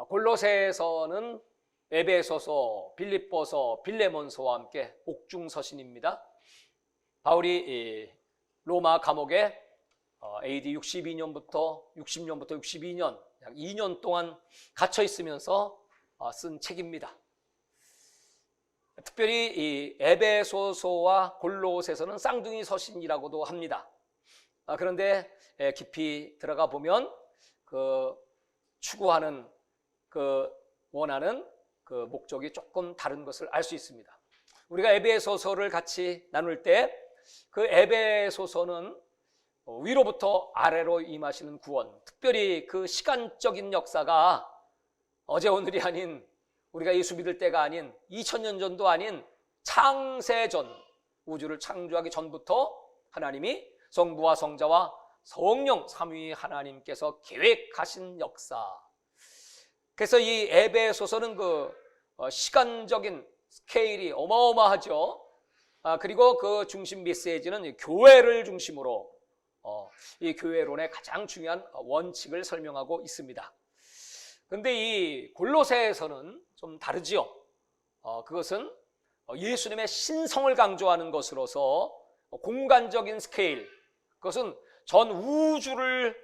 골로새서는 에베소서, 빌립보서, 빌레몬서와 함께 옥중서신입니다. 바울이 로마 감옥에 AD 62년부터 62년 약 2년 동안 갇혀 있으면서 쓴 책입니다. 특별히 이 에베소서와 골로새서는 쌍둥이 서신이라고도 합니다. 그런데 깊이 들어가 보면 추구하는 원하는 목적이 조금 다른 것을 알 수 있습니다. 우리가 에베소서를 같이 나눌 때 그 에베소서는 위로부터 아래로 임하시는 구원, 특별히 그 시간적인 역사가 어제 오늘이 아닌, 우리가 예수 믿을 때가 아닌 2000년 전도 아닌 창세전, 우주를 창조하기 전부터 하나님이 성부와 성자와 성령 삼위 하나님께서 계획하신 역사. 그래서 이 에베소서는 시간적인 스케일이 어마어마하죠. 그리고 그 중심 메시지는 교회를 중심으로 이 교회론의 가장 중요한 원칙을 설명하고 있습니다. 그런데 이 골로새에서는 좀 다르지요. 그것은 예수님의 신성을 강조하는 것으로서 공간적인 스케일, 그것은 전 우주를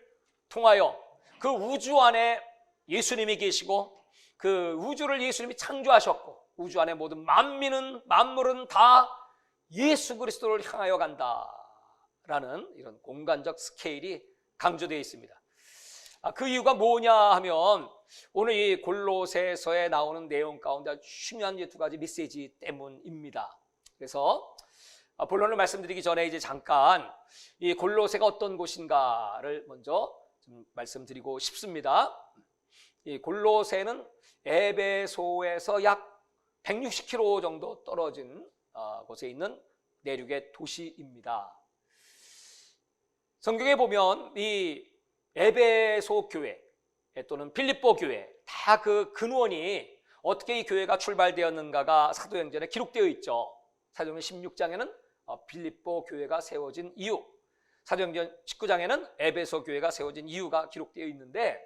통하여 그 우주 안에 예수님이 계시고 그 우주를 예수님이 창조하셨고 우주 안에 모든 만물은 다 예수 그리스도를 향하여 간다라는 이런 공간적 스케일이 강조되어 있습니다. 그 이유가 뭐냐 하면 오늘 이 골로새서에 나오는 내용 가운데 중요한 두 가지 메시지 때문입니다. 그래서 본론을 말씀드리기 전에 이제 잠깐 이 골로새가 어떤 곳인가를 먼저 좀 말씀드리고 싶습니다. 이 골로새는 에베소에서 약 160km 정도 떨어진 곳에 있는 내륙의 도시입니다. 성경에 보면 이 에베소 교회 또는 빌립보 교회 다 그 근원이 어떻게 이 교회가 출발되었는가가 사도행전에 기록되어 있죠. 사도행전 16장에는 빌립보 교회가 세워진 이유, 사도행전 19장에는 에베소 교회가 세워진 이유가 기록되어 있는데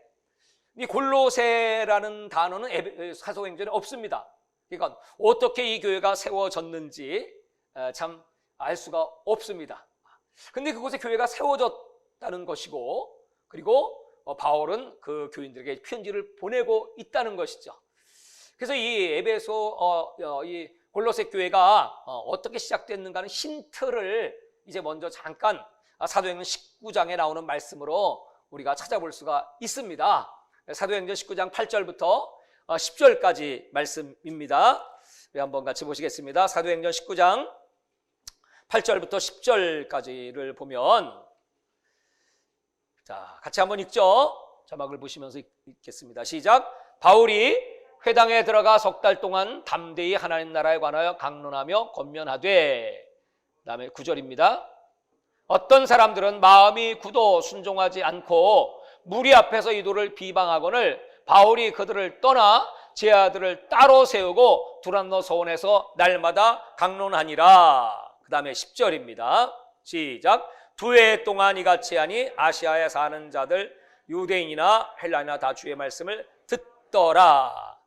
이 골로새라는 단어는 사도행전에 없습니다. 그러니까 어떻게 이 교회가 세워졌는지 참 알 수가 없습니다. 근데 그곳에 교회가 세워졌다는 것이고, 그리고 바울은 그 교인들에게 편지를 보내고 있다는 것이죠. 그래서 이 이 골로새 교회가 어떻게 시작됐는가는 힌트를 이제 먼저 잠깐 사도행전 19장에 나오는 말씀으로 우리가 찾아볼 수가 있습니다. 사도행전 19장 8절부터 10절까지 말씀입니다. 우리 한번 같이 보시겠습니다. 사도행전 19장 8절부터 10절까지를 보면, 자, 같이 한번 읽죠. 자막을 보시면서 읽겠습니다. 시작. 바울이 회당에 들어가 석 달 동안 담대히 하나님 나라에 관하여 강론하며 권면하되, 그 다음에 9절입니다. 어떤 사람들은 마음이 굳어 순종하지 않고 무리 앞에서 이도를 비방하거늘 바울이 그들을 떠나 제 아들을 따로 세우고 두란노 서원에서 날마다 강론하니라. 그 다음에 10절입니다. 시작. 2해 동안 이같이 하니 아시아에 사는 자들 유대인이나 헬라인이나 다 주의 말씀을 듣더라.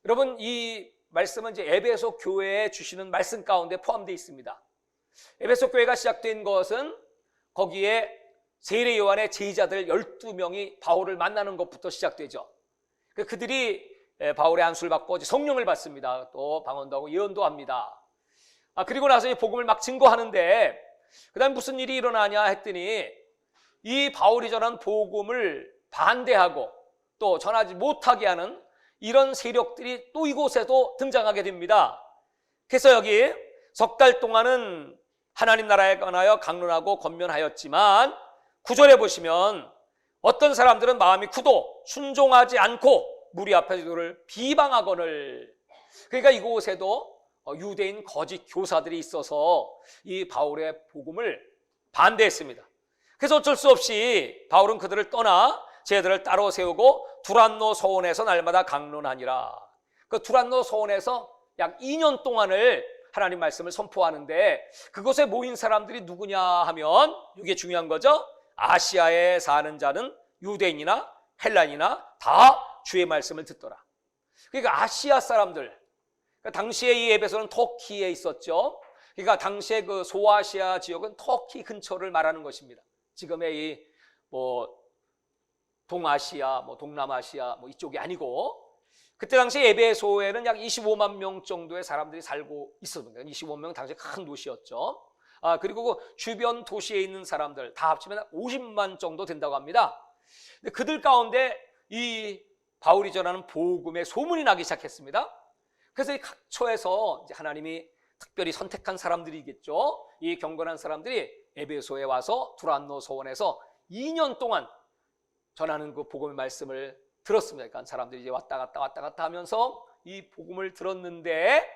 여러분, 이 말씀은 이제 에베소 교회에 주시는 말씀 가운데 포함되어 있습니다. 에베소 교회가 시작된 것은 거기에 세례 요한의 제자들 12명이 바울을 만나는 것부터 시작되죠. 그들이 바울의 안수를 받고 성령을 받습니다. 또 방언도 하고 예언도 합니다. 그리고 나서 이 복음을 막 증거하는데, 그 다음 무슨 일이 일어나냐 했더니 이 바울이 전한 복음을 반대하고 또 전하지 못하게 하는 이런 세력들이 또 이곳에도 등장하게 됩니다. 그래서 여기 석 달 동안은 하나님 나라에 관하여 강론하고 권면하였지만 9절에 보시면 어떤 사람들은 마음이 굳어 순종하지 않고 무리 앞에서 이들을 비방하거늘, 그러니까 이곳에도 유대인 거짓 교사들이 있어서 이 바울의 복음을 반대했습니다. 그래서 어쩔 수 없이 바울은 그들을 떠나 쟤들을 따로 세우고 두란노 서원에서 날마다 강론하니라. 그 두란노 서원에서 약 2년 동안을 하나님 말씀을 선포하는데, 그곳에 모인 사람들이 누구냐 하면 이게 중요한 거죠. 아시아에 사는 자는 유대인이나 헬라인이나 다 주의 말씀을 듣더라. 그러니까 아시아 사람들, 그러니까 당시에 이 에베소는 터키에 있었죠. 그러니까 당시에 그 소아시아 지역은 터키 근처를 말하는 것입니다. 지금의 이 동아시아, 동남아시아 이쪽이 아니고, 그때 당시 에베소에는 약 25만 명 정도의 사람들이 살고 있었는데, 25만 명 당시 큰 도시였죠. 그리고 그 주변 도시에 있는 사람들 다 합치면 50만 정도 된다고 합니다. 근데 그들 가운데 이 바울이 전하는 복음의 소문이 나기 시작했습니다. 그래서 이 각처에서 이제 하나님이 특별히 선택한 사람들이겠죠. 이 경건한 사람들이 에베소에 와서 두란노 서원에서 2년 동안 전하는 그 복음의 말씀을 들었습니다. 그러니까 사람들이 이제 왔다 갔다 하면서 이 복음을 들었는데,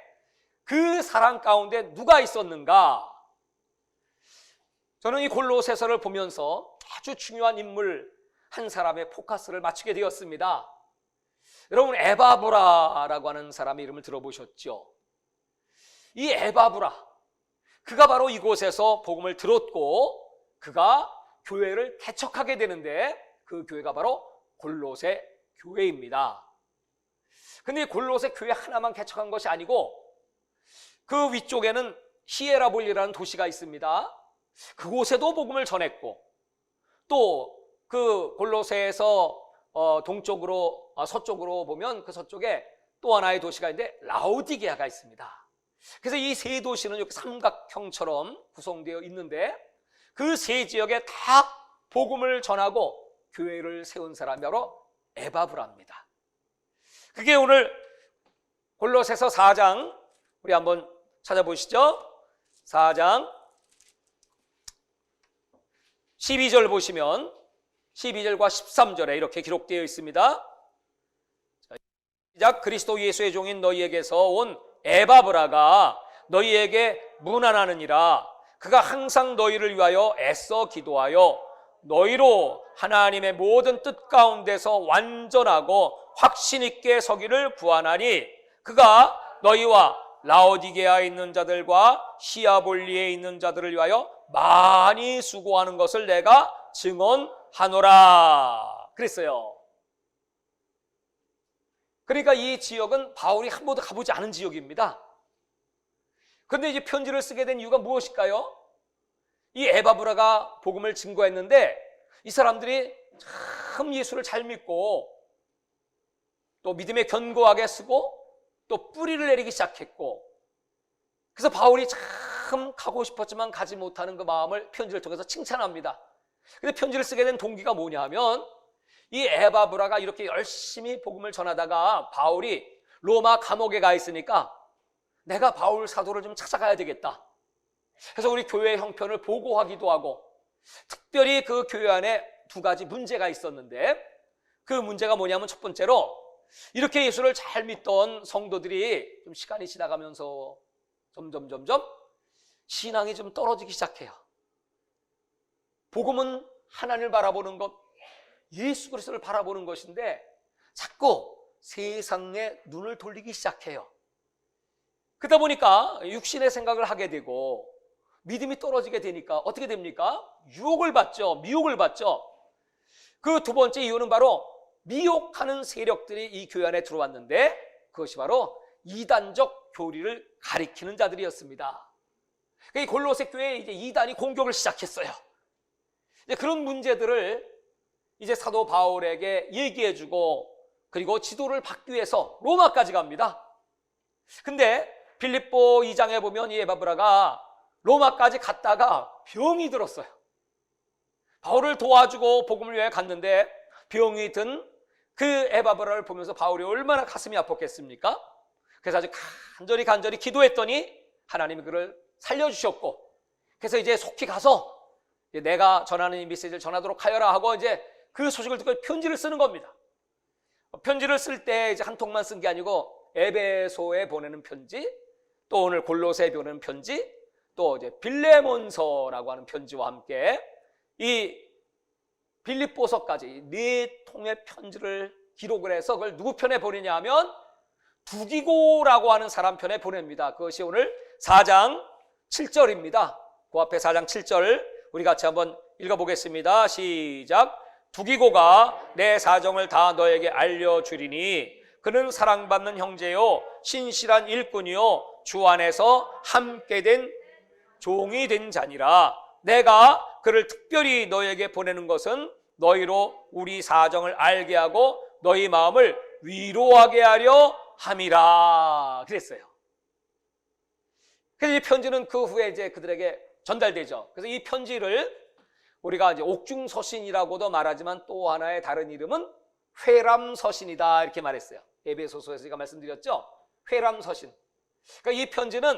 그 사람 가운데 누가 있었는가? 저는 이 골로새서를 보면서 아주 중요한 인물 한 사람의 포커스를 맞추게 되었습니다. 여러분, 에바브라라고 하는 사람의 이름을 들어보셨죠? 이 에바브라, 그가 바로 이곳에서 복음을 들었고 그가 교회를 개척하게 되는데, 그 교회가 바로 골로새 교회입니다. 근데 골로새 교회 하나만 개척한 것이 아니고, 그 위쪽에는 히에라볼리라는 도시가 있습니다. 그곳에도 복음을 전했고, 또 그 골로새에서 동쪽으로 서쪽으로 보면 그 서쪽에 또 하나의 도시가 있는데 라오디게아가 있습니다. 그래서 이 세 도시는 이렇게 삼각형처럼 구성되어 있는데, 그 세 지역에 다 복음을 전하고 교회를 세운 사람이 바로 에바브라입니다. 그게 오늘 골로새서 4장 우리 한번 찾아보시죠. 4장 12절 보시면 12절과 13절에 이렇게 기록되어 있습니다. 시작. 그리스도 예수의 종인 너희에게서 온 에바브라가 너희에게 문안하느니라. 그가 항상 너희를 위하여 애써 기도하여 너희로 하나님의 모든 뜻 가운데서 완전하고 확신 있게 서기를 구하나니, 그가 너희와 라오디게아에 있는 자들과 히아볼리에 있는 자들을 위하여 많이 수고하는 것을 내가 증언하노라 그랬어요. 그러니까 이 지역은 바울이 한 번도 가보지 않은 지역입니다. 그런데 이제 편지를 쓰게 된 이유가 무엇일까요? 이 에바브라가 복음을 증거했는데 이 사람들이 참 예수를 잘 믿고 또 믿음에 견고하게 쓰고 또 뿌리를 내리기 시작했고, 그래서 바울이 참 가고 싶었지만 가지 못하는 그 마음을 편지를 통해서 칭찬합니다. 근데 편지를 쓰게 된 동기가 뭐냐 하면, 이 에바브라가 이렇게 열심히 복음을 전하다가 바울이 로마 감옥에 가 있으니까 내가 바울 사도를 좀 찾아가야 되겠다. 그래서 우리 교회 형편을 보고하기도 하고, 특별히 그 교회 안에 두 가지 문제가 있었는데, 그 문제가 뭐냐면 첫 번째로 이렇게 예수를 잘 믿던 성도들이 좀 시간이 지나가면서 점점 신앙이 좀 떨어지기 시작해요. 복음은 하나님을 바라보는 것, 예수 그리스도를 바라보는 것인데 자꾸 세상에 눈을 돌리기 시작해요. 그러다 보니까 육신의 생각을 하게 되고 믿음이 떨어지게 되니까 어떻게 됩니까? 유혹을 받죠. 미혹을 받죠. 그 두 번째 이유는 바로 미혹하는 세력들이 이 교회 안에 들어왔는데, 그것이 바로 이단적 교리를 가리키는 자들이었습니다. 이 골로새 교회에 이제 이단이 공격을 시작했어요. 이제 그런 문제들을 이제 사도 바울에게 얘기해주고, 그리고 지도를 받기 위해서 로마까지 갑니다. 근데 빌립보 2장에 보면 이 에바브라가 로마까지 갔다가 병이 들었어요. 바울을 도와주고 복음을 위해 갔는데 병이 든 그 에바브라를 보면서 바울이 얼마나 가슴이 아팠겠습니까? 그래서 아주 간절히 기도했더니 하나님이 그를 살려주셨고, 그래서 이제 속히 가서 내가 전하는 이 메시지를 전하도록 하여라 하고 이제 그 소식을 듣고 편지를 쓰는 겁니다. 편지를 쓸 때 이제 한 통만 쓴 게 아니고 에베소에 보내는 편지, 또 오늘 골로새에 보내는 편지, 또 이제 빌레몬서라고 하는 편지와 함께 이 빌립보서까지 4통의 편지를 기록을 해서 그걸 누구 편에 보내냐 하면 두기고라고 하는 사람 편에 보냅니다. 그것이 오늘 4장 7절입니다. 그 앞에 4장 7절 우리 같이 한번 읽어보겠습니다. 시작. 두기고가 내 사정을 다 너에게 알려주리니 그는 사랑받는 형제요 신실한 일꾼이요 주 안에서 함께 된 종이 된 자니라. 내가 그를 특별히 너에게 보내는 것은 너희로 우리 사정을 알게 하고 너희 마음을 위로하게 하려 함이라 그랬어요. 그래서 이 편지는 그 후에 이제 그들에게 전달되죠. 그래서 이 편지를 우리가 이제 옥중서신이라고도 말하지만 또 하나의 다른 이름은 회람서신이다 이렇게 말했어요. 에베소서에서 제가 말씀드렸죠. 회람서신. 그러니까 이 편지는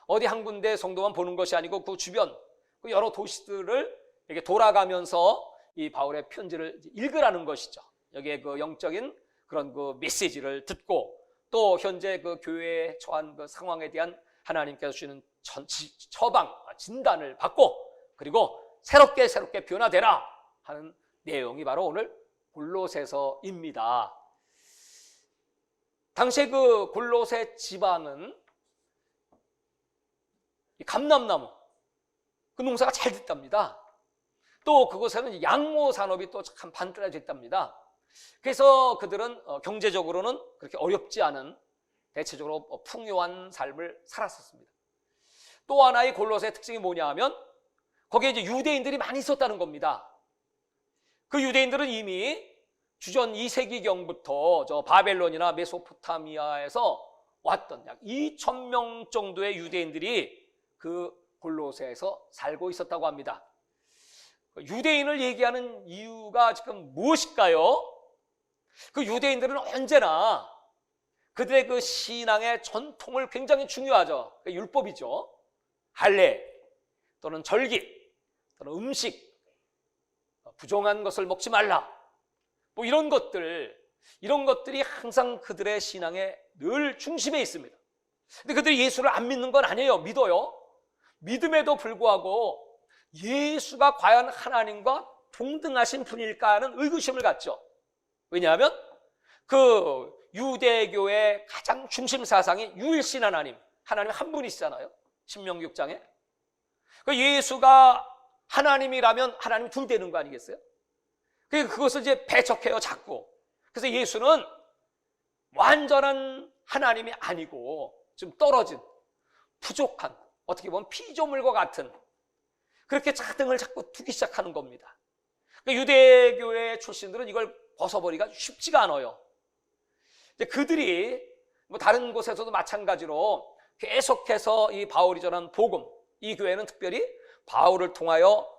어디 한 군데 성도만 보는 것이 아니고 그 주변 그 여러 도시들을 이렇게 돌아가면서 이 바울의 편지를 읽으라는 것이죠. 여기에 그 영적인 그런 그 메시지를 듣고 또 현재 그 교회에 처한 그 상황에 대한 하나님께서 주시는 처방, 진단을 받고 그리고 새롭게 변화되라 하는 내용이 바로 오늘 골로새서입니다. 당시에 그 골로새 지방은 감람나무 그 농사가 잘 됐답니다. 또 그곳에는 양모 산업이 또 참 발달해 있답니다. 그래서 그들은 경제적으로는 그렇게 어렵지 않은 대체적으로 풍요한 삶을 살았었습니다. 또 하나의 골로새의 특징이 뭐냐 하면 거기에 이제 유대인들이 많이 있었다는 겁니다. 그 유대인들은 이미 주전 2세기경부터 저 바벨론이나 메소포타미아에서 왔던 약 2,000명 정도의 유대인들이 그 골로새에서 살고 있었다고 합니다. 유대인을 얘기하는 이유가 지금 무엇일까요? 그 유대인들은 언제나 그들의 그 신앙의 전통을 굉장히 중요하죠. 율법이죠. 할례 또는 절기 또는 음식, 부정한 것을 먹지 말라, 뭐 이런 것들이 항상 그들의 신앙의 늘 중심에 있습니다. 근데 그들이 예수를 안 믿는 건 아니에요. 믿어요. 믿음에도 불구하고 예수가 과연 하나님과 동등하신 분일까 하는 의구심을 갖죠. 왜냐하면 그 유대교의 가장 중심 사상이 유일신 하나님 한 분이시잖아요. 신명기 6장에. 그 예수가 하나님이라면 하나님이 둘 되는 거 아니겠어요? 그것을 이제 배척해요, 자꾸. 그래서 예수는 완전한 하나님이 아니고 좀 떨어진, 부족한, 어떻게 보면 피조물과 같은 그렇게 자등을 자꾸 두기 시작하는 겁니다. 유대교의 출신들은 이걸 벗어버리기가 쉽지가 않아요. 그들이 뭐 다른 곳에서도 마찬가지로 계속해서 이 바울이 전한 복음, 이 교회는 특별히 바울을 통하여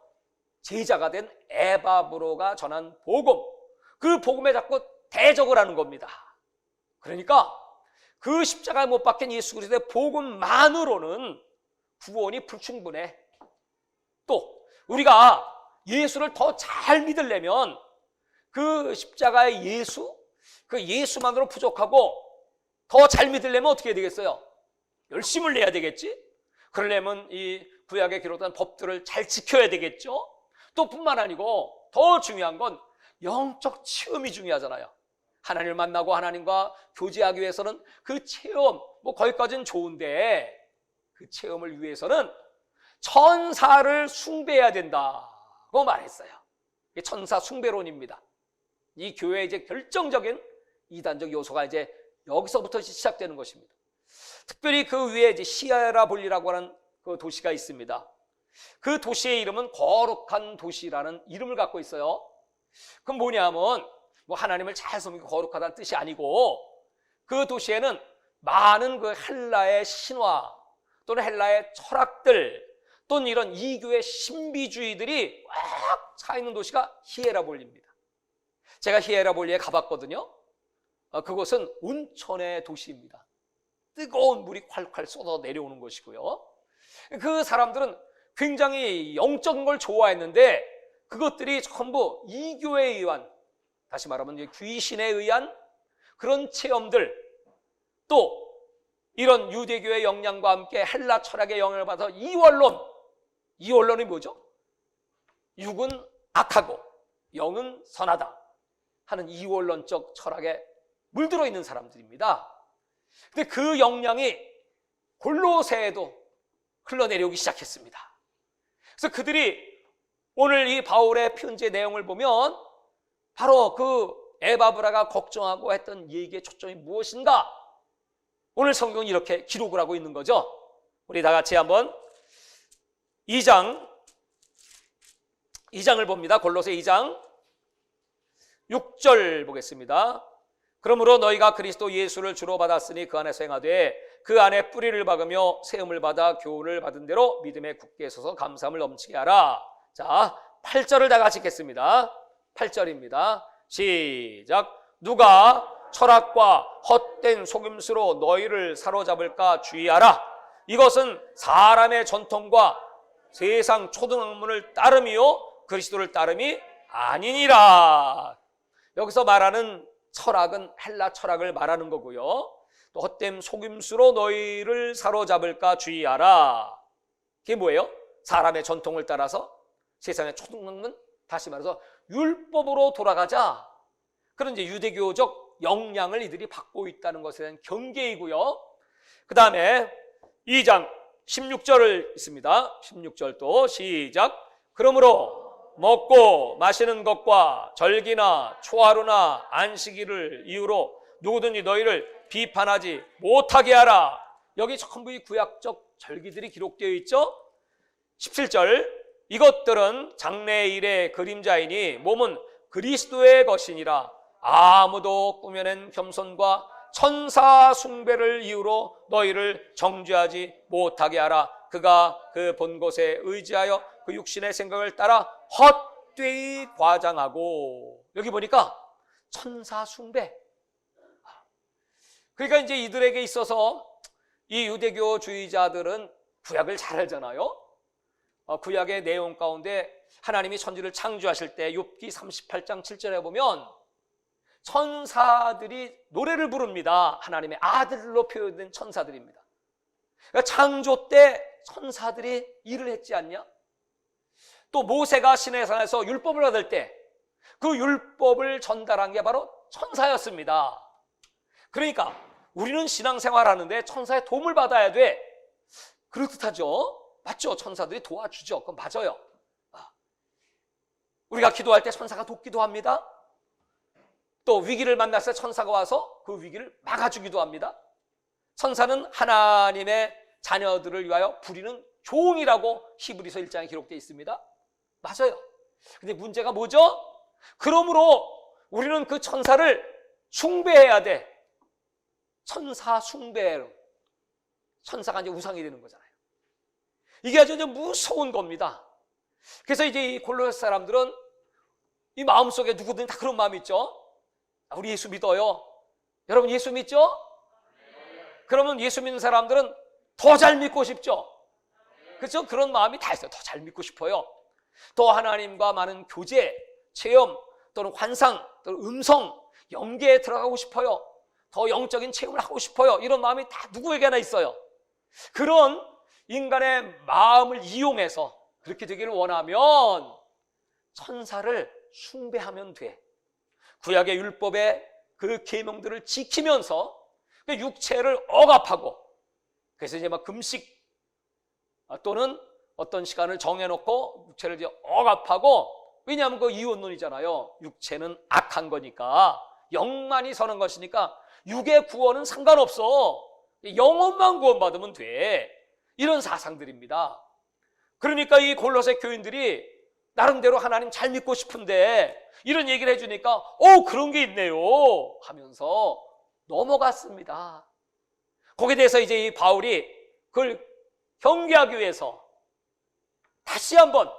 제자가 된 에바브로가 전한 복음, 그 복음에 자꾸 대적을 하는 겁니다. 그러니까 그 십자가에 못 박힌 예수 그리스도의 복음만으로는 구원이 불충분해. 또 우리가 예수를 더 잘 믿으려면 그 십자가의 예수, 그 예수만으로 부족하고 더 잘 믿으려면 어떻게 해야 되겠어요? 열심을 내야 되겠지? 그러려면 이 구약에 기록된 법들을 잘 지켜야 되겠죠? 또 뿐만 아니고 더 중요한 건 영적 체험이 중요하잖아요. 하나님을 만나고 하나님과 교제하기 위해서는 그 체험, 뭐 거기까지는 좋은데 그 체험을 위해서는 천사를 숭배해야 된다고 말했어요. 이게 천사 숭배론입니다. 이 교회의 이제 결정적인 이단적 요소가 이제 여기서부터 시작되는 것입니다. 특별히 그 위에 이제 히에라볼리라고 하는 그 도시가 있습니다. 그 도시의 이름은 거룩한 도시라는 이름을 갖고 있어요. 그럼 뭐냐면 뭐 하나님을 잘 섬기고 거룩하다는 뜻이 아니고 그 도시에는 많은 그 헬라의 신화 또는 헬라의 철학들 또는 이런 이교의 신비주의들이 꽉 차 있는 도시가 히에라볼리입니다. 제가 히에라볼리에 가봤거든요. 그곳은 온천의 도시입니다. 뜨거운 물이 콸콸 쏟아 내려오는 것이고요. 그 사람들은 굉장히 영적인 걸 좋아했는데 그것들이 전부 이교에 의한, 다시 말하면 귀신에 의한 그런 체험들, 또 이런 유대교의 영향과 함께 헬라 철학의 영향을 받아서 이원론이 뭐죠? 육은 악하고 영은 선하다 하는 이원론적 철학에 물들어 있는 사람들입니다. 근데 그 영향이 골로새에도 흘러내려오기 시작했습니다. 그래서 그들이 오늘 이 바울의 편지의 내용을 보면 바로 그 에바브라가 걱정하고 했던 얘기의 초점이 무엇인가? 오늘 성경은 이렇게 기록을 하고 있는 거죠. 우리 다 같이 한번 2장을 봅니다. 골로새 2장 6절 보겠습니다. 그러므로 너희가 그리스도 예수를 주로 받았으니 그 안에서 행하되 그 안에 뿌리를 박으며 세움을 받아 교훈을 받은 대로 믿음에 굳게 서서 감사함을 넘치게 하라. 자, 8절을 다 같이 읽겠습니다. 8절입니다. 시작. 누가 철학과 헛된 속임수로 너희를 사로잡을까 주의하라. 이것은 사람의 전통과 세상 초등학문을 따름이요 그리스도를 따름이 아니니라. 여기서 말하는 철학은 헬라 철학을 말하는 거고요. 또 헛된 속임수로 너희를 사로잡을까 주의하라. 그게 뭐예요? 사람의 전통을 따라서 세상의 초등학문, 다시 말해서 율법으로 돌아가자. 그런 이제 유대교적 영향을 이들이 받고 있다는 것에 대한 경계이고요. 그 다음에 2장 16절을 있습니다. 16절도 시작. 그러므로 먹고 마시는 것과 절기나 초하루나 안식일을 이유로 누구든지 너희를 비판하지 못하게 하라. 여기 전부 이 구약적 절기들이 기록되어 있죠. 17절. 이것들은 장래일의 그림자이니 몸은 그리스도의 것이니라. 아무도 꾸며낸 겸손과 천사 숭배를 이유로 너희를 정죄하지 못하게 하라. 그가 그 본 곳에 의지하여 그 육신의 생각을 따라 헛되이 과장하고. 여기 보니까 천사 숭배. 그러니까 이제 이들에게 있어서 이 유대교주의자들은 구약을 잘 알잖아요. 구약의 내용 가운데 하나님이 천지를 창조하실 때 욥기 38장 7절에 보면 천사들이 노래를 부릅니다. 하나님의 아들로 표현된 천사들입니다. 그러니까 창조 때 천사들이 일을 했지 않냐? 또 모세가 시내산에서 율법을 받을 때 그 율법을 전달한 게 바로 천사였습니다. 그러니까 우리는 신앙생활하는데 천사의 도움을 받아야 돼. 그렇듯하죠? 맞죠? 천사들이 도와주죠. 그건 맞아요. 우리가 기도할 때 천사가 돕기도 합니다. 또 위기를 만났을 때 천사가 와서 그 위기를 막아주기도 합니다. 천사는 하나님의 자녀들을 위하여 부리는 종이라고 히브리서 1장에 기록되어 있습니다. 맞아요. 근데 문제가 뭐죠? 그러므로 우리는 그 천사를 숭배해야 돼. 천사 숭배로. 천사가 이제 우상이 되는 거잖아요. 이게 아주 무서운 겁니다. 그래서 이제 이 골로새 사람들은 이 마음속에 누구든 다 그런 마음이 있죠. 우리 예수 믿어요. 여러분 예수 믿죠? 그러면 예수 믿는 사람들은 더 잘 믿고 싶죠. 그렇죠? 그런 마음이 다 있어요. 더 잘 믿고 싶어요. 더 하나님과 많은 교제, 체험, 또는 환상, 또는 음성, 영계에 들어가고 싶어요. 더 영적인 체험을 하고 싶어요. 이런 마음이 다 누구에게나 있어요. 그런 인간의 마음을 이용해서 그렇게 되기를 원하면 천사를 숭배하면 돼. 구약의 율법의 그 계명들을 지키면서 육체를 억압하고, 그래서 이제 막 금식 또는 어떤 시간을 정해놓고 육체를 이제 억압하고, 왜냐하면 그 이원론이잖아요. 육체는 악한 거니까, 영만이 서는 것이니까 육의 구원은 상관없어. 영혼만 구원받으면 돼. 이런 사상들입니다. 그러니까 이 골로새 교인들이 나름대로 하나님 잘 믿고 싶은데 이런 얘기를 해주니까 그런 게 있네요 하면서 넘어갔습니다. 거기에 대해서 이제 이 바울이 그걸 경계하기 위해서 다시 한번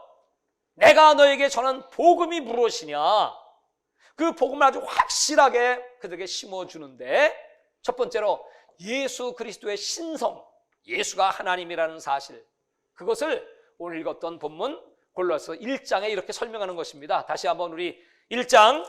내가 너에게 전한 복음이 무엇이냐, 그 복음을 아주 확실하게 그들에게 심어주는데, 첫 번째로 예수 그리스도의 신성, 예수가 하나님이라는 사실, 그것을 오늘 읽었던 본문 골로새 1장에 이렇게 설명하는 것입니다. 다시 한번 우리 1장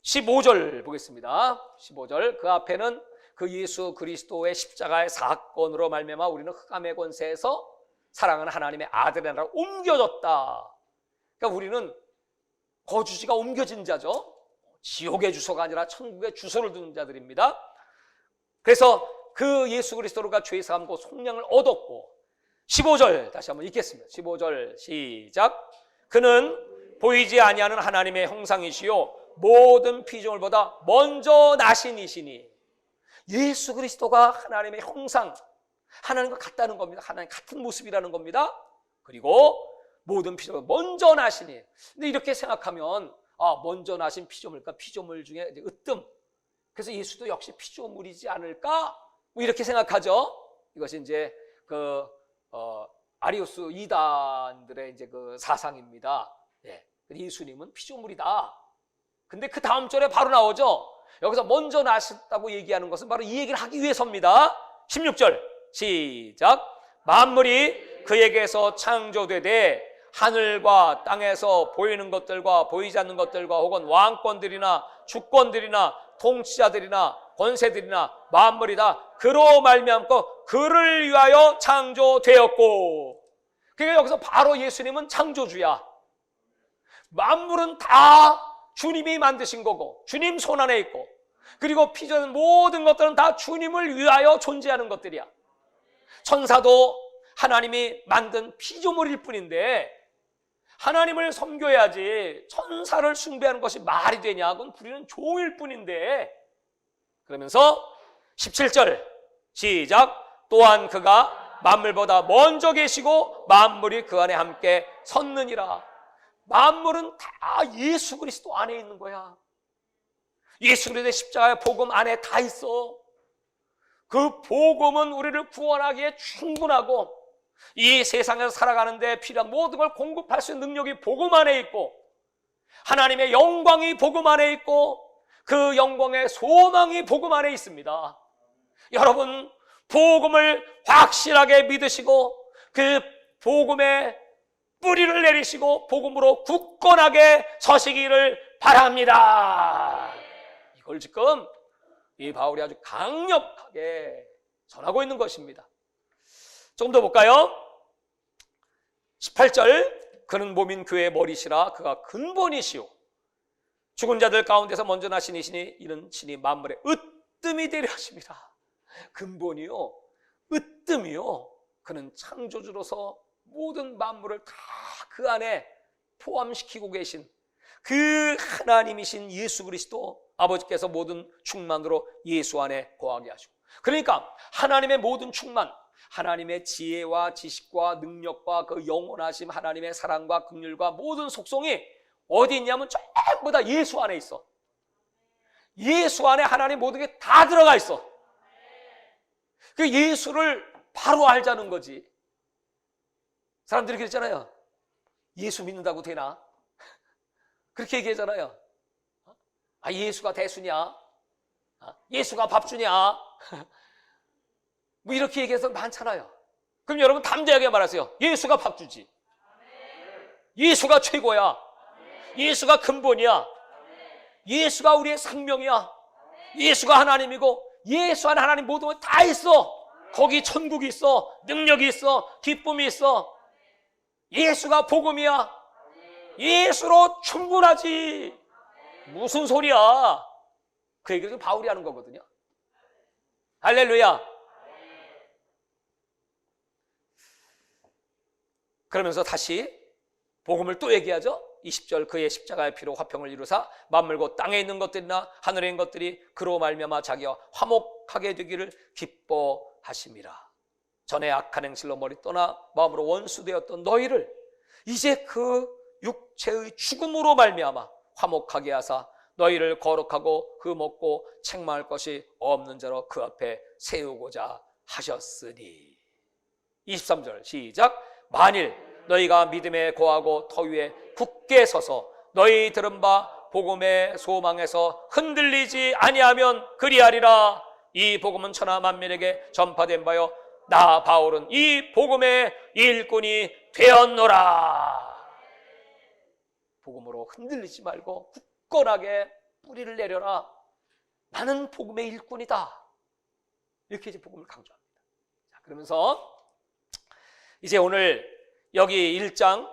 15절 보겠습니다. 15절. 그 앞에는 그 예수 그리스도의 십자가의 사건으로 말미암아 우리는 흑암의 권세에서 사랑하는 하나님의 아들의 나라로 옮겨졌다. 그러니까 우리는 거주지가 옮겨진 자죠. 지옥의 주소가 아니라 천국의 주소를 두는 자들입니다. 그래서 그 예수 그리스도가 죄 사함과 속량을 얻었고, 15절 다시 한번 읽겠습니다. 15절 시작. 그는 보이지 아니하는 하나님의 형상이시요 모든 피조물보다 먼저 나신 이시니. 예수 그리스도가 하나님의 형상, 하나님과 같다는 겁니다. 하나님 같은 모습이라는 겁니다. 그리고 모든 피조물 먼저 나시니. 근데 이렇게 생각하면 먼저 나신 피조물과 피조물 중에 이제 으뜸. 그래서 예수도 역시 피조물이지 않을까? 뭐 이렇게 생각하죠. 이것이 이제 아리우스 이단들의 이제 그 사상입니다. 예. 예수님은 피조물이다. 근데 그 다음 절에 바로 나오죠. 여기서 먼저 나셨다고 얘기하는 것은 바로 이 얘기를 하기 위해서입니다. 16절 시작. 만물이 그에게서 창조되되 하늘과 땅에서 보이는 것들과 보이지 않는 것들과 혹은 왕권들이나 주권들이나 통치자들이나 권세들이나 만물이 다 그로 말미암고 그를 위하여 창조되었고. 그러니까 여기서 바로 예수님은 창조주야. 만물은 다 주님이 만드신 거고 주님 손안에 있고, 그리고 피조된 모든 것들은 다 주님을 위하여 존재하는 것들이야. 천사도 하나님이 만든 피조물일 뿐인데 하나님을 섬겨야지 천사를 숭배하는 것이 말이 되냐? 그건 부리는 종일 뿐인데. 그러면서 17절 시작. 또한 그가 만물보다 먼저 계시고 만물이 그 안에 함께 섰느니라. 만물은 다 예수 그리스도 안에 있는 거야. 예수 그리스도의 십자가의 복음 안에 다 있어. 그 복음은 우리를 구원하기에 충분하고 이 세상에서 살아가는데 필요한 모든 걸 공급할 수 있는 능력이 복음 안에 있고, 하나님의 영광이 복음 안에 있고, 그 영광의 소망이 복음 안에 있습니다. 여러분, 복음을 확실하게 믿으시고 그 복음의 뿌리를 내리시고 복음으로 굳건하게 서시기를 바랍니다. 이걸 지금 이 바울이 아주 강력하게 전하고 있는 것입니다. 조금 더 볼까요? 18절. 그는 몸인 교회의 머리시라. 그가 근본이시오 죽은 자들 가운데서 먼저 나신 이시니 이는 친히 만물의 으뜸이 되려 하십니다. 근본이요, 으뜸이요. 그는 창조주로서 모든 만물을 다 그 안에 포함시키고 계신 그 하나님이신 예수 그리스도 아버지께서 모든 충만으로 예수 안에 거하게 하시고, 그러니까 하나님의 모든 충만, 하나님의 지혜와 지식과 능력과 그 영원하심, 하나님의 사랑과 긍휼과 모든 속성이 어디 있냐면 전부 다 예수 안에 있어. 예수 안에 하나님 모든 게 다 들어가 있어. 그 예수를 바로 알자는 거지. 사람들이 그랬잖아요. 예수 믿는다고 되나? 그렇게 얘기하잖아요. 예수가 대수냐? 예수가 밥 주냐? 뭐 이렇게 얘기해서 많잖아요. 그럼 여러분 담대하게 말하세요. 예수가 밥 주지. 예수가 최고야. 예수가 근본이야. 예수가 우리의 생명이야. 예수가 하나님이고 예수 안에 하나님 모든 것 다 있어. 거기 천국이 있어. 능력이 있어. 기쁨이 있어. 예수가 복음이야. 예수로 충분하지. 무슨 소리야? 그 얘기를 바울이 하는 거거든요. 할렐루야. 그러면서 다시 복음을 또 얘기하죠. 20절. 그의 십자가의 피로 화평을 이루사 만물 곧 땅에 있는 것들이나 하늘에 있는 것들이 그로 말미암아 자기와 화목하게 되기를 기뻐하심이라. 전에 악한 행실로 머리 떠나 마음으로 원수되었던 너희를 이제 그 육체의 죽음으로 말미암아 화목하게 하사 너희를 거룩하고 흠없고 책망할 것이 없는 자로 그 앞에 세우고자 하셨으니. 23절 시작. 만일 너희가 믿음에 거하고 터 위에 굳게 서서 너희 들은 바 복음의 소망에서 흔들리지 아니하면 그리하리라. 이 복음은 천하 만민에게 전파된 바요 나 바울은 이 복음의 일꾼이 되었노라. 복음으로 흔들리지 말고 굳건하게 뿌리를 내려라. 나는 복음의 일꾼이다. 이렇게 이제 복음을 강조합니다. 자, 그러면서 이제 오늘 여기 1장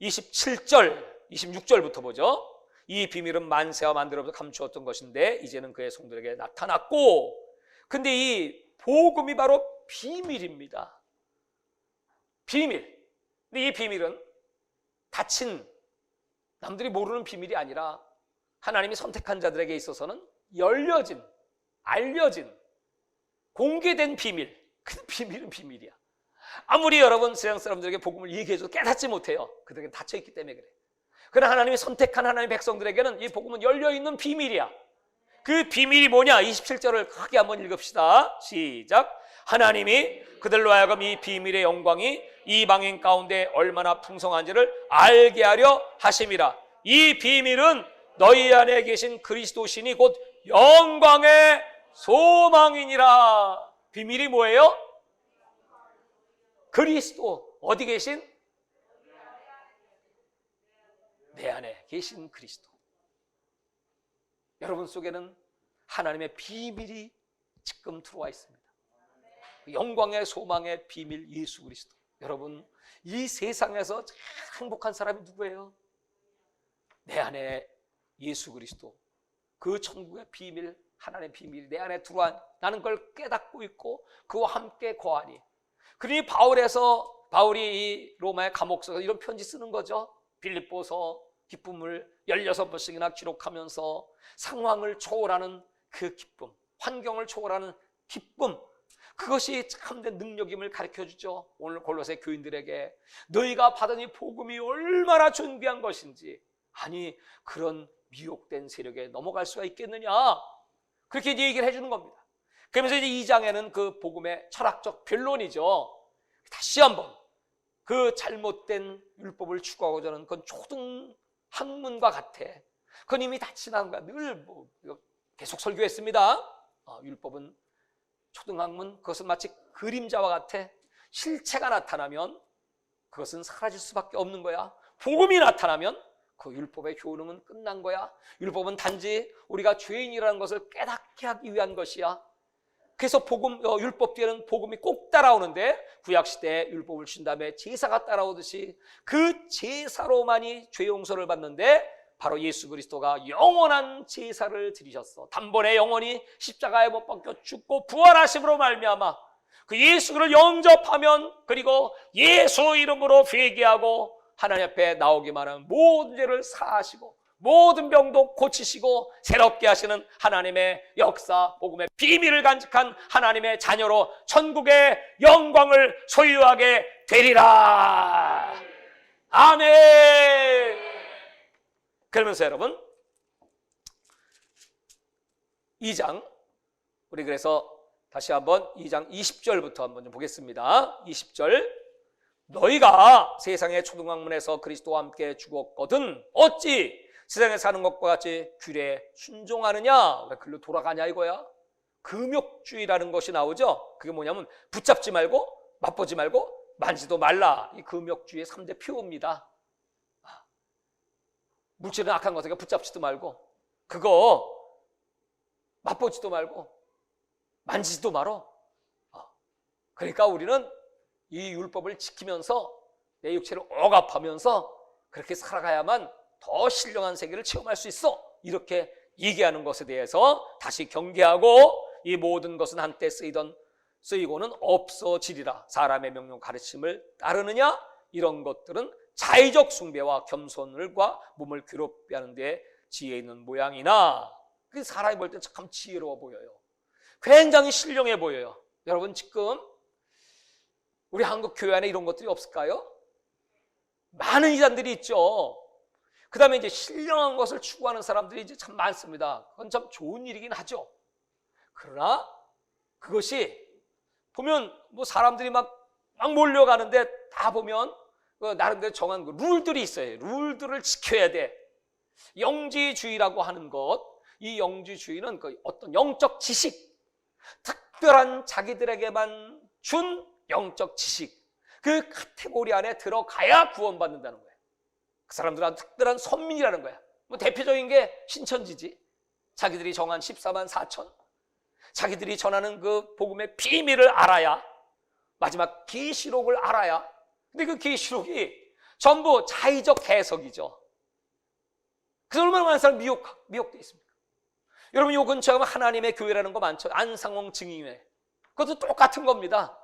27절, 26절부터 보죠. 이 비밀은 만세와 만대로부터 감추었던 것인데 이제는 그의 성도에게 나타났고, 근데 이 복음이 바로 비밀입니다. 비밀. 근데 이 비밀은 닫힌 남들이 모르는 비밀이 아니라 하나님이 선택한 자들에게 있어서는 열려진, 알려진, 공개된 비밀. 그 비밀은 비밀이야. 아무리 여러분 세상 사람들에게 복음을 얘기해줘도 깨닫지 못해요. 그들에게 닫혀있기 때문에 그래. 그러나 하나님이 선택한 하나님의 백성들에게는 이 복음은 열려있는 비밀이야. 그 비밀이 뭐냐? 27절을 크게 한번 읽읍시다. 시작. 하나님이 그들로 하여금 이 비밀의 영광이 이방인 가운데 얼마나 풍성한지를 알게 하려 하심이라. 이 비밀은 너희 안에 계신 그리스도신이 곧 영광의 소망이니라. 비밀이 뭐예요? 그리스도. 어디 계신? 내 안에 계신 그리스도. 여러분 속에는 하나님의 비밀이 지금 들어와 있습니다. 영광의 소망의 비밀 예수 그리스도. 여러분, 이 세상에서 제일 행복한 사람이 누구예요? 내 안에 예수 그리스도. 그 천국의 비밀, 하나님의 비밀이 내 안에 들어와 나는 그걸 깨닫고 있고 그와 함께 거하니. 그러니 바울이 이 로마의 감옥서에서 이런 편지 쓰는 거죠. 빌립보서 기쁨을 16번씩이나 기록하면서 상황을 초월하는 그 기쁨, 환경을 초월하는 기쁨, 그것이 참된 능력임을 가르쳐주죠. 오늘 골로새 교인들에게 너희가 받은 이 복음이 얼마나 존귀한 것인지, 아니 그런 미혹된 세력에 넘어갈 수가 있겠느냐, 그렇게 이제 얘기를 해주는 겁니다. 그러면서 이제 2장에는 그 복음의 철학적 변론이죠. 다시 한번 그 잘못된 율법을 추구하고자 하는 그건 초등 학문과 같아. 그건 이미 다 지난 거야. 늘 계속 설교했습니다. 율법은 초등학문, 그것은 마치 그림자와 같아. 실체가 나타나면 그것은 사라질 수밖에 없는 거야. 복음이 나타나면 그 율법의 효능은 끝난 거야. 율법은 단지 우리가 죄인이라는 것을 깨닫게 하기 위한 것이야. 그래서 율법 뒤에는 복음이 꼭 따라오는데, 구약시대에 율법을 주신 다음에 제사가 따라오듯이 그 제사로만이 죄 용서를 받는데, 바로 예수 그리스도가 영원한 제사를 드리셨어. 단번에 영원히 십자가에 못 박혀 죽고 부활하심으로 말미암아 그 예수를 영접하면, 그리고 예수 이름으로 회개하고 하나님 앞에 나오기만 하면 모든 죄를 사하시고 모든 병도 고치시고 새롭게 하시는 하나님의 역사, 복음의 비밀을 간직한 하나님의 자녀로 천국의 영광을 소유하게 되리라. 아멘. 그러면서 여러분 2장, 우리 그래서 다시 한번 2장 20절부터 한번 좀 보겠습니다. 20절. 너희가 세상의 초등학문에서 그리스도와 함께 죽었거든 어찌 세상에 사는 것과 같이 규례에 순종하느냐? 왜 글로 돌아가냐 이거야. 금욕주의라는 것이 나오죠. 그게 뭐냐면 붙잡지 말고 맛보지 말고 만지도 말라. 이 금욕주의의 3대 표어입니다. 물질은 악한 것이니까 붙잡지도 말고, 그거 맛보지도 말고 만지지도 말어. 그러니까 우리는 이 율법을 지키면서 내 육체를 억압하면서 그렇게 살아가야만 더 신령한 세계를 체험할 수 있어. 이렇게 얘기하는 것에 대해서 다시 경계하고, 이 모든 것은 한때 쓰이고는 없어지리라. 사람의 명령 가르침을 따르느냐? 이런 것들은 자의적 숭배와 겸손을과 몸을 괴롭게 하는 데 지혜 있는 모양이나, 그 사람이 볼 때 참 지혜로워 보여요. 굉장히 신령해 보여요. 여러분 지금 우리 한국 교회 안에 이런 것들이 없을까요? 많은 이단들이 있죠. 그 다음에 이제 신령한 것을 추구하는 사람들이 이제 참 많습니다. 그건 참 좋은 일이긴 하죠. 그러나 그것이 보면 뭐 사람들이 막 몰려가는데 다 보면 나름대로 정한 룰들이 있어요. 룰들을 지켜야 돼. 영지주의라고 하는 것, 이 영지주의는 그 어떤 영적 지식, 특별한 자기들에게만 준 영적 지식, 그 카테고리 안에 들어가야 구원받는다는 거예요. 그 사람들은 특별한 선민이라는 거야. 뭐 대표적인 게 신천지지. 자기들이 정한 14만 4천, 자기들이 전하는 그 복음의 비밀을 알아야, 마지막 계시록을 알아야. 근데 그 계시록이 전부 자의적 해석이죠. 그래서 얼마나 많은 사람이 미혹되어 있습니까? 여러분 요 근처에 하나님의 교회라는 거 많죠. 안상홍 증인회, 그것도 똑같은 겁니다.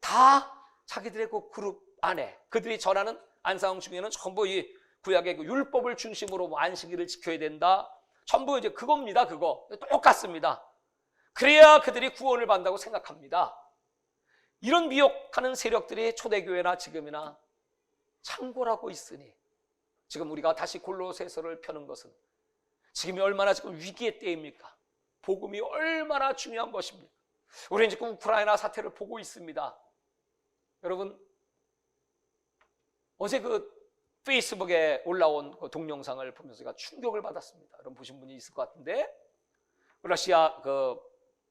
다 자기들의 그 그룹 안에 그들이 전하는, 안상홍 증인회는 전부 이 구약의 그 율법을 중심으로 안식일을 지켜야 된다. 전부 이제 그겁니다. 그거 똑같습니다. 그래야 그들이 구원을 받는다고 생각합니다. 이런 미혹하는 세력들이 초대교회나 지금이나 창궐하고 있으니 지금 우리가 다시 골로새서를 펴는 것은 지금이 얼마나 지금 위기의 때입니까? 복음이 얼마나 중요한 것입니까? 우리는 지금 우크라이나 사태를 보고 있습니다. 여러분, 어제 그 페이스북에 올라온 그 동영상을 보면서 제가 충격을 받았습니다. 여러분 보신 분이 있을 것 같은데, 러시아 그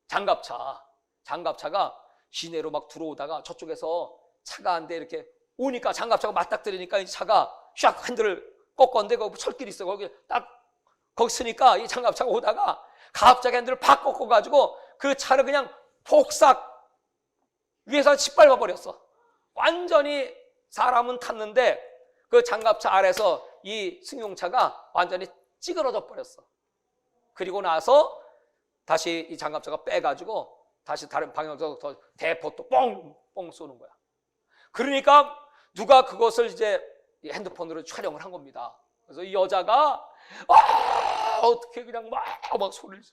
장갑차가 시내로 막 들어오다가 저쪽에서 차가 한 대 이렇게 오니까 장갑차가 맞닥뜨리니까 이 차가 샥 핸들을 꺾었는데 거기 철길이 있어. 거기 딱 거기 쓰니까 이 장갑차가 오다가 갑자기 핸들을 팍 꺾어가지고 그 차를 그냥 폭삭 위에서 짓밟아 버렸어. 완전히 사람은 탔는데 그 장갑차 아래서 이 승용차가 완전히 찌그러져 버렸어. 그리고 나서 다시 이 장갑차가 빼가지고 다시 다른 방향으로 더 대포 또 뻥뻥 쏘는 거야. 그러니까 누가 그것을 이제 핸드폰으로 촬영을 한 겁니다. 그래서 이 여자가 어떻게 그냥 막 소리를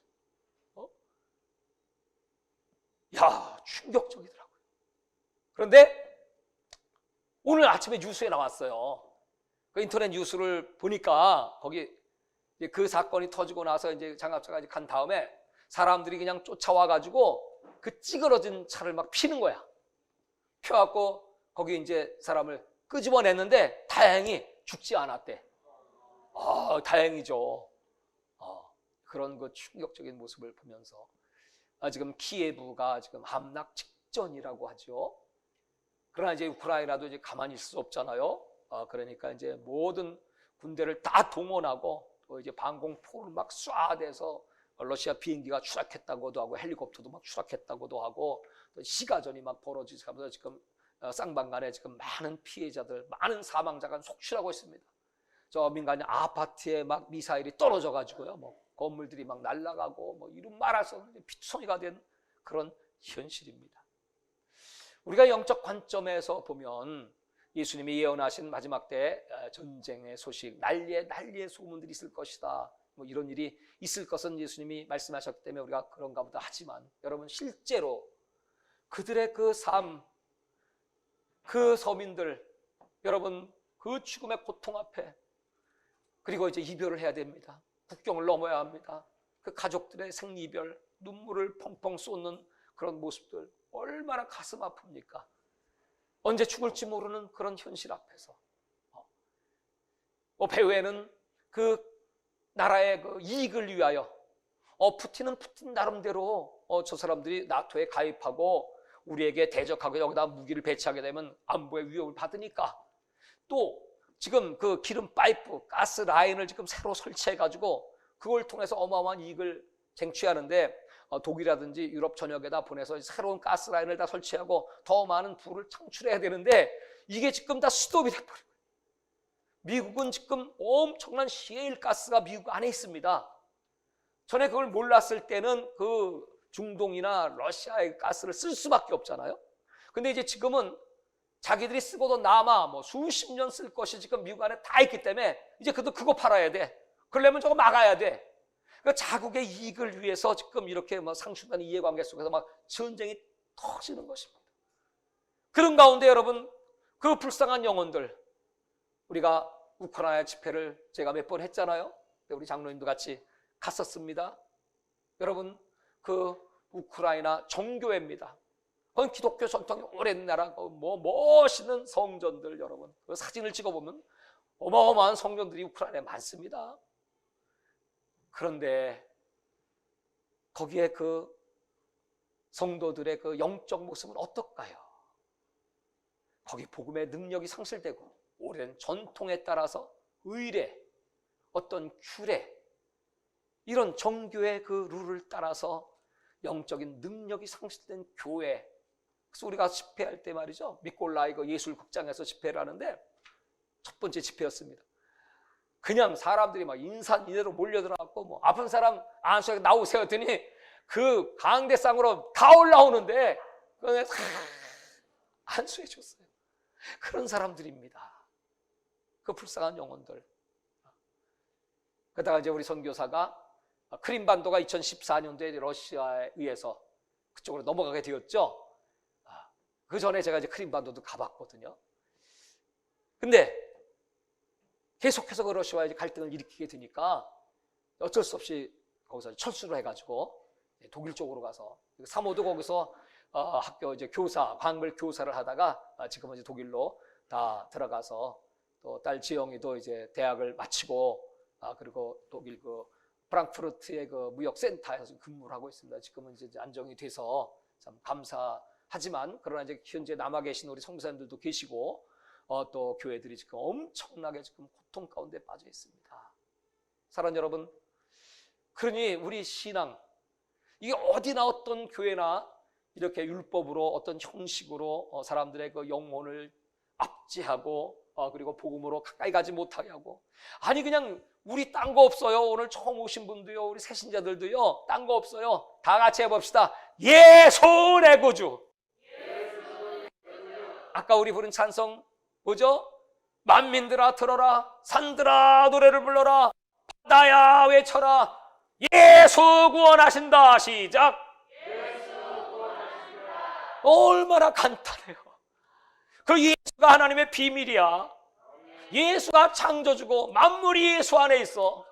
야, 충격적이더라고요. 그런데 오늘 아침에 뉴스에 나왔어요. 그 인터넷 뉴스를 보니까 거기 그 사건이 터지고 나서 이제 장갑차가 간 다음에 사람들이 그냥 쫓아와가지고 그 찌그러진 차를 막 피는 거야. 펴갖고 거기 이제 사람을 끄집어냈는데 다행히 죽지 않았대. 다행이죠. 그런 그 충격적인 모습을 보면서 지금 키예브가 지금 함락 직전이라고 하죠. 그러나 이제 우크라이나도 이제 가만히 있을 수 없잖아요. 그러니까 이제 모든 군대를 다 동원하고 또 이제 방공포를 막 쏴대서 러시아 비행기가 추락했다고도 하고 헬리콥터도 막 추락했다고도 하고 또 시가전이 막 벌어지면서 지금 쌍방간에 지금 많은 피해자들, 많은 사망자가 속출하고 있습니다. 저 민간인 아파트에 막 미사일이 떨어져 가지고요, 뭐 건물들이 막 날아가고 뭐 이런 말할 수 없는 피투성이가 된 그런 현실입니다. 우리가 영적 관점에서 보면 예수님이 예언하신 마지막 때 전쟁의 소식, 난리의 소문들이 있을 것이다. 뭐 이런 일이 있을 것은 예수님이 말씀하셨기 때문에 우리가 그런가 보다 하지만 여러분 실제로 그들의 그 삶, 그 서민들, 여러분 그 죽음의 고통 앞에 그리고 이제 이별을 해야 됩니다. 국경을 넘어야 합니다. 그 가족들의 생이별, 눈물을 펑펑 쏟는 그런 모습들 얼마나 가슴 아픕니까? 언제 죽을지 모르는 그런 현실 앞에서 배후에는 그 나라의 그 이익을 위하여 푸틴은 푸틴 나름대로 저 사람들이 나토에 가입하고 우리에게 대적하고 여기다 무기를 배치하게 되면 안보의 위협을 받으니까 또 지금 그 기름 파이프, 가스 라인을 지금 새로 설치해 가지고 그걸 통해서 어마어마한 이익을 쟁취하는데 독일이라든지 유럽 전역에다 보내서 새로운 가스 라인을 다 설치하고 더 많은 부를 창출해야 되는데 이게 지금 다 스톱이 돼버리고 미국은 지금 엄청난 시에일 가스가 미국 안에 있습니다. 전에 그걸 몰랐을 때는 그 중동이나 러시아의 가스를 쓸 수밖에 없잖아요. 근데 이제 지금은 자기들이 쓰고도 남아 뭐 수십 년 쓸 것이 지금 미국 안에 다 있기 때문에 이제 그거 팔아야 돼. 그러려면 저거 막아야 돼. 그러니까 자국의 이익을 위해서 지금 이렇게 뭐 상충되는 이해관계 속에서 막 전쟁이 터지는 것입니다. 그런 가운데 여러분 그 불쌍한 영혼들 우리가 우크라이나 집회를 제가 몇 번 했잖아요. 우리 장로님도 같이 갔었습니다. 여러분 그 우크라이나 정교회입니다. 그건 기독교 전통이 오랜 나라 뭐 멋있는 성전들 여러분 그 사진을 찍어보면 어마어마한 성전들이 우크라이나에 많습니다. 그런데 거기에 그 성도들의 그 영적 모습은 어떨까요? 거기 복음의 능력이 상실되고 오랜 전통에 따라서 의례, 어떤 규례 이런 정교의 그 룰을 따라서 영적인 능력이 상실된 교회. 그래서 우리가 집회할 때 말이죠 미콜라이 그 예술극장에서 집회를 하는데 첫 번째 집회였습니다. 그냥 사람들이 막 인산인해로 몰려들어갖고 뭐 아픈 사람 안수에 나오세요 했더니 그 강대상으로 다 올라오는데 그냥 안수해 줬어요. 그런 사람들입니다. 그 불쌍한 영혼들 그러다가 이제 우리 선교사가 크림반도가 2014년도에 러시아에 의해서 그쪽으로 넘어가게 되었죠. 그 전에 제가 이제 크림반도도 가봤거든요. 근데 계속해서 그 러시아와 이제 갈등을 일으키게 되니까 어쩔 수 없이 거기서 철수를 해가지고 독일 쪽으로 가서 사모도 거기서 학교 이제 교사, 광물 교사를 하다가 지금은 이제 독일로 다 들어가서 또 딸 지영이도 이제 대학을 마치고 그리고 독일 그 프랑크푸르트의 그 무역센터에서 근무를 하고 있습니다. 지금은 이제 안정이 돼서 참 감사하지만 그러나 이제 현재 남아 계신 우리 성도님들도 계시고 또 교회들이 지금 엄청나게 지금 고통 가운데 빠져 있습니다. 사랑하는 여러분, 그러니 우리 신앙 이게 어디나 어떤 교회나 이렇게 율법으로 어떤 형식으로 사람들의 그 영혼을 압제하고 그리고 복음으로 가까이 가지 못하게 하고, 아니 그냥 우리 딴 거 없어요. 오늘 처음 오신 분도요, 우리 새신자들도요, 딴 거 없어요. 다 같이 해봅시다. 예수 내 구주. 아까 우리 부른 찬송 뭐죠? 만민들아 들어라, 산들아 노래를 불러라, 바다야 외쳐라, 예수 구원하신다. 시작. 얼마나 간단해요. 그 예수가 하나님의 비밀이야. 예수가 창조주고 만물이 예수 안에 있어.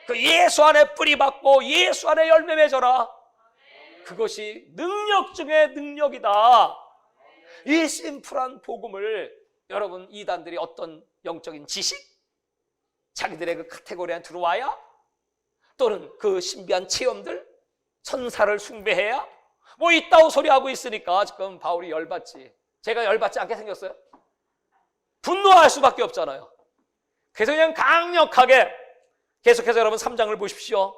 그 예수 안에 뿌리 박고 예수 안에 열매 맺어라. 그것이 능력 중에 능력이다. 이 심플한 복음을 여러분 이단들이 어떤 영적인 지식, 자기들의 그 카테고리 안에 들어와야, 또는 그 신비한 체험들, 천사를 숭배해야 뭐 있다고 소리하고 있으니까 지금 바울이 열받지. 제가 열받지 않게 생겼어요? 분노할 수밖에 없잖아요. 그래서 그냥 강력하게 계속해서 여러분 3장을 보십시오.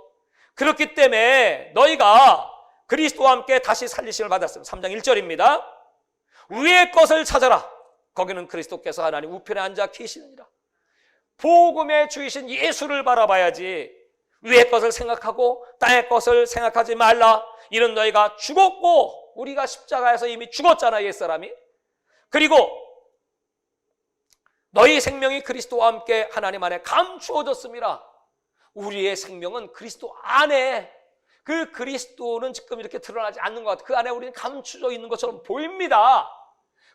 그렇기 때문에 너희가 그리스도와 함께 다시 살리심을 받았으면 3장 1절입니다. 위의 것을 찾아라. 거기는 그리스도께서 하나님 우편에 앉아 계시느니라. 복음의 주이신 예수를 바라봐야지 위의 것을 생각하고 땅의 것을 생각하지 말라. 이는 너희가 죽었고, 우리가 십자가에서 이미 죽었잖아요, 옛사람이. 그리고 너희 생명이 그리스도와 함께 하나님 안에 감추어졌습니다. 우리의 생명은 그리스도 안에, 그 그리스도는 지금 이렇게 드러나지 않는 것 같아요. 그 안에 우리는 감추어져 있는 것처럼 보입니다.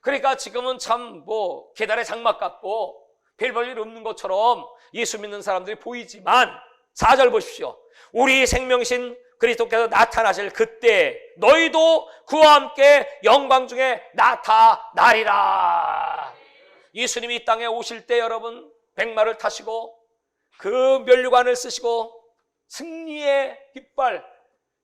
그러니까 지금은 참 뭐 계단의 장막 같고 별 볼 일 없는 것처럼 예수 믿는 사람들이 보이지만 4절 보십시오. 우리 생명이신 그리스도께서 나타나실 그때 너희도 그와 함께 영광 중에 나타나리라. 예수님이 이 땅에 오실 때 여러분 백마를 타시고 그 면류관을 쓰시고 승리의 깃발,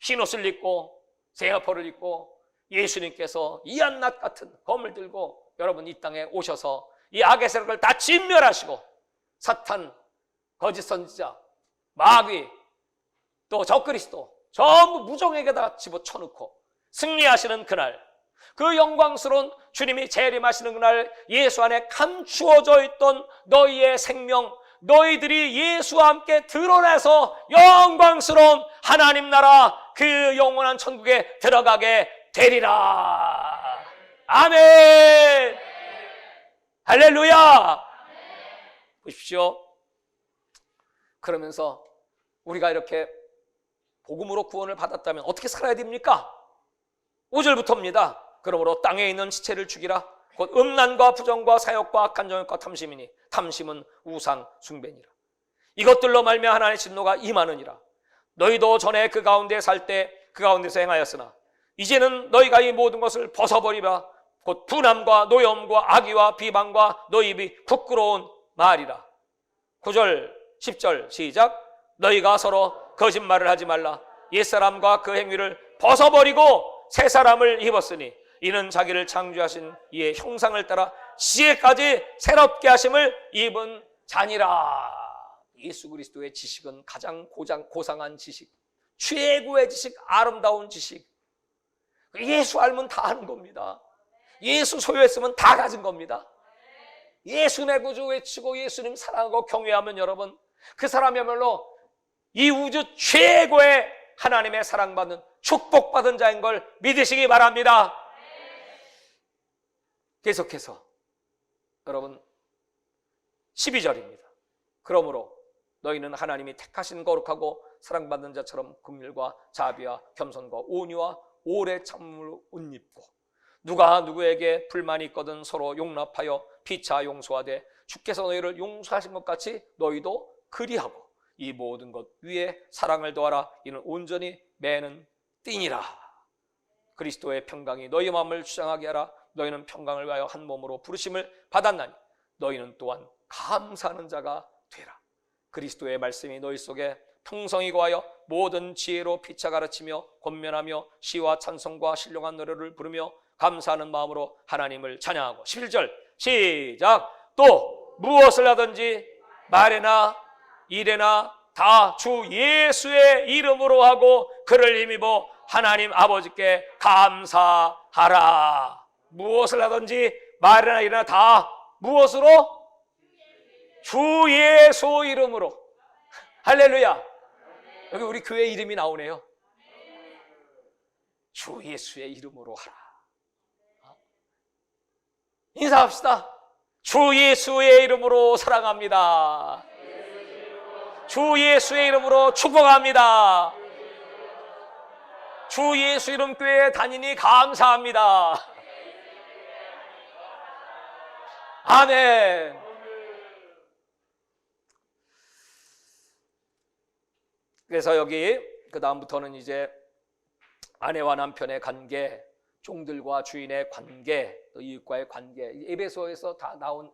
흰옷을 입고 세마포를 입고 예수님께서 이한낮 같은 검을 들고 여러분 이 땅에 오셔서 이 악의 세력을 다 진멸하시고 사탄, 거짓 선지자, 마귀, 또 적그리스도 전부 무정에게다 집어쳐놓고 승리하시는 그날, 그 영광스러운 주님이 재림하시는 그날, 예수 안에 감추어져 있던 너희의 생명, 너희들이 예수와 함께 드러내서 영광스러운 하나님 나라, 그 영원한 천국에 들어가게 되리라. 아멘. 할렐루야. 보십시오. 그러면서 우리가 이렇게 복음으로 구원을 받았다면 어떻게 살아야 됩니까? 5절부터입니다. 그러므로 땅에 있는 지체를 죽이라. 곧 음란과 부정과 사욕과 악한 정욕과 탐심이니 탐심은 우상 숭배니라. 이것들로 말미암아 하나님의 진노가 임하느니라. 너희도 전에 그 가운데 살 때 그 가운데서 행하였으나 이제는 너희가 이 모든 것을 벗어버리라. 곧 분함과 노염과 악의와 비방과 너희 입이 부끄러운 말이라. 9절 10절 시작. 너희가 서로 거짓말을 하지 말라. 옛사람과 그 행위를 벗어버리고 새 사람을 입었으니 이는 자기를 창조하신 이의 형상을 따라 지혜까지 새롭게 하심을 입은 자니라. 예수 그리스도의 지식은 가장 고상한 지식, 최고의 지식, 아름다운 지식. 예수 알면 다 아는 겁니다. 예수 소유했으면 다 가진 겁니다. 예수 내 구주 외치고 예수님 사랑하고 경외하면 여러분 그 사람이야말로 이 우주 최고의 하나님의 사랑받는 축복받은 자인 걸 믿으시기 바랍니다. 계속해서 여러분 12절입니다. 그러므로 너희는 하나님이 택하신 거룩하고 사랑받는 자처럼 긍휼과 자비와 겸손과 온유와 오래 참음을 옷 입고 누가 누구에게 불만이 있거든 서로 용납하여 피차 용서하되 주께서 너희를 용서하신 것 같이 너희도 그리하고 이 모든 것 위에 사랑을 더하라. 이는 온전히 매는 띠니라. 그리스도의 평강이 너희 마음을 주장하게 하라. 너희는 평강을 위하여 한 몸으로 부르심을 받았나니 너희는 또한 감사하는 자가 되라. 그리스도의 말씀이 너희 속에 풍성히 거하여 모든 지혜로 피차 가르치며 권면하며 시와 찬송과 신령한 노래를 부르며 감사하는 마음으로 하나님을 찬양하고. 11절 시작. 또 무엇을 하든지 말에나 일에나 다 주 예수의 이름으로 하고 그를 힘입어 하나님 아버지께 감사하라. 무엇을 하든지 말이나 일이나 다 무엇으로? 주 예수 이름으로. 할렐루야. 여기 우리 교회 이름이 나오네요. 주 예수의 이름으로 하라. 인사합시다. 주 예수의 이름으로 사랑합니다. 주 예수의 이름으로 축복합니다. 주 예수 이름 교회에 다니니 감사합니다. 아멘. 그래서 여기 그 다음부터는 이제 아내와 남편의 관계, 종들과 주인의 관계, 또 이웃과의 관계, 에베소에서 다 나온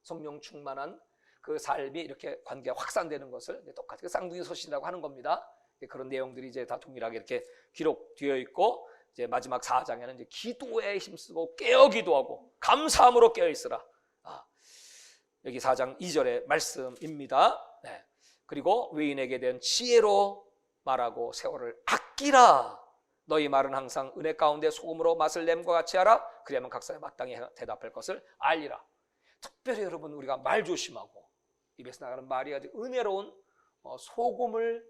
성령 충만한 그 삶이 이렇게 관계가 확산되는 것을 똑같이 쌍둥이 소신이라고 하는 겁니다. 그런 내용들이 이제 다 동일하게 이렇게 기록되어 있고, 이제 마지막 4장에는 이제 기도에 힘쓰고 깨어 기도하고 감사함으로 깨어 있으라. 여기 4장 2절의 말씀입니다. 네. 그리고 외인에게 대한 지혜로 말하고 세월을 아끼라. 너희 말은 항상 은혜 가운데 소금으로 맛을 냄과 같이 하라. 그리하면 각 사람이 마땅히 대답할 것을 알리라. 특별히 여러분, 우리가 말 조심하고 입에서 나가는 말이 아주 은혜로운 소금을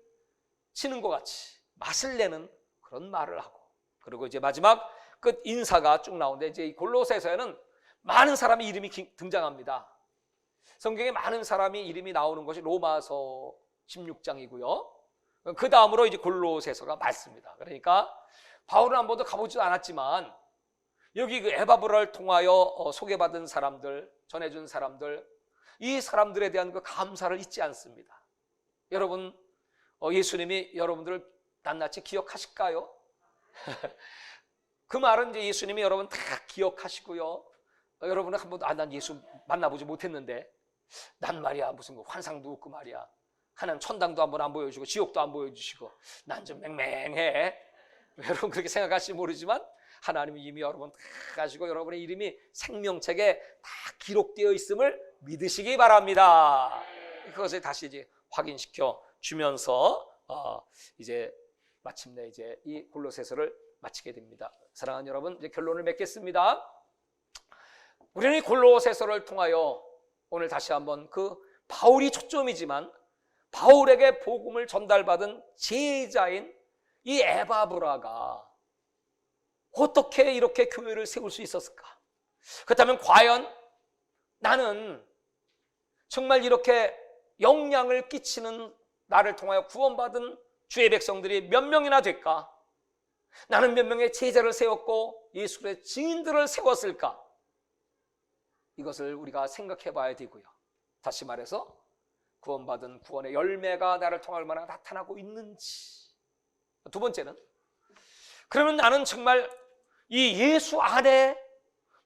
치는 것 같이 맛을 내는 그런 말을 하고, 그리고 이제 마지막 끝 인사가 쭉 나오는데, 이제 이 골로새서에는 많은 사람의 이름이 등장합니다. 성경에 많은 사람이 이름이 나오는 것이 로마서 16장이고요. 그 다음으로 이제 골로새서가 많습니다. 그러니까 바울은 한 번도 가보지도 않았지만 여기 그 에바브라를 통하여 소개받은 사람들, 전해준 사람들, 이 사람들에 대한 그 감사를 잊지 않습니다. 여러분, 예수님이 여러분들을 낱낱이 기억하실까요? 그 말은 이제 예수님이 여러분 다 기억하시고요. 여러분은 한 번도 난 예수 만나보지 못했는데, 난 말이야 무슨 환상도 없고 말이야, 하나님 천당도 한번 안 보여주고 지옥도 안 보여주시고 난 좀 맹맹해. 여러분 그렇게 생각하실지 모르지만 하나님이 이미 여러분 다 가지고 여러분의 이름이 생명책에 다 기록되어 있음을 믿으시기 바랍니다. 그것을 다시 이제 확인시켜 주면서 이제 마침내 이제 이 골로새서를 마치게 됩니다. 사랑하는 여러분, 이제 결론을 맺겠습니다. 우리는 이 골로새서를 통하여 오늘 다시 한번 그 바울이 초점이지만 바울에게 복음을 전달받은 제자인 이 에바브라가 어떻게 이렇게 교회를 세울 수 있었을까? 그렇다면 과연 나는 정말 이렇게 영향을 끼치는, 나를 통하여 구원받은 주의 백성들이 몇 명이나 될까? 나는 몇 명의 제자를 세웠고 예수의 증인들을 세웠을까? 이것을 우리가 생각해 봐야 되고요. 다시 말해서 구원받은 구원의 열매가 나를 통해 얼마나 나타나고 있는지. 두 번째는, 그러면 나는 정말 이 예수 안에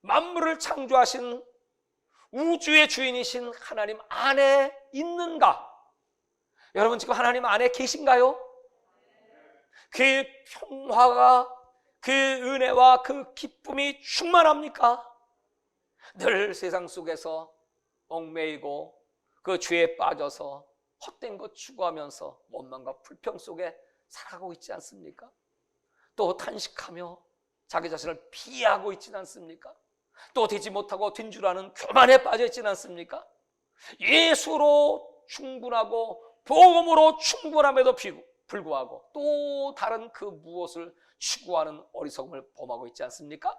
만물을 창조하신 우주의 주인이신 하나님 안에 있는가? 여러분 지금 하나님 안에 계신가요? 그 평화가, 그 은혜와 그 기쁨이 충만합니까? 늘 세상 속에서 얽매이고 그 죄에 빠져서 헛된 것 추구하면서 원망과 불평 속에 살아가고 있지 않습니까? 또 탄식하며 자기 자신을 비하하고 있지는 않습니까? 또 되지 못하고 된 줄 아는 교만에 빠져 있지는 않습니까? 예수로 충분하고 복음으로 충분함에도 불구하고 또 다른 그 무엇을 추구하는 어리석음을 범하고 있지 않습니까?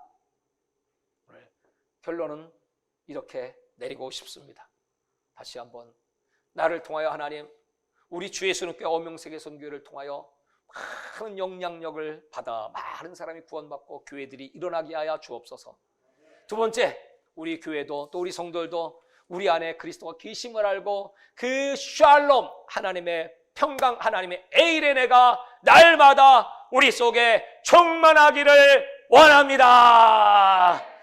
오늘 결론은 이렇게 내리고 싶습니다. 다시 한번 나를 통하여 하나님 우리 주 예수님께 어명세계 선교회를 통하여 많은 영향력을 받아 많은 사람이 구원받고 교회들이 일어나게 하여 주옵소서. 두 번째, 우리 교회도 또 우리 성도들도 우리 안에 그리스도가 계심을 알고 그 샬롬, 하나님의 평강, 하나님의 에이레네가 날마다 우리 속에 충만하기를 원합니다.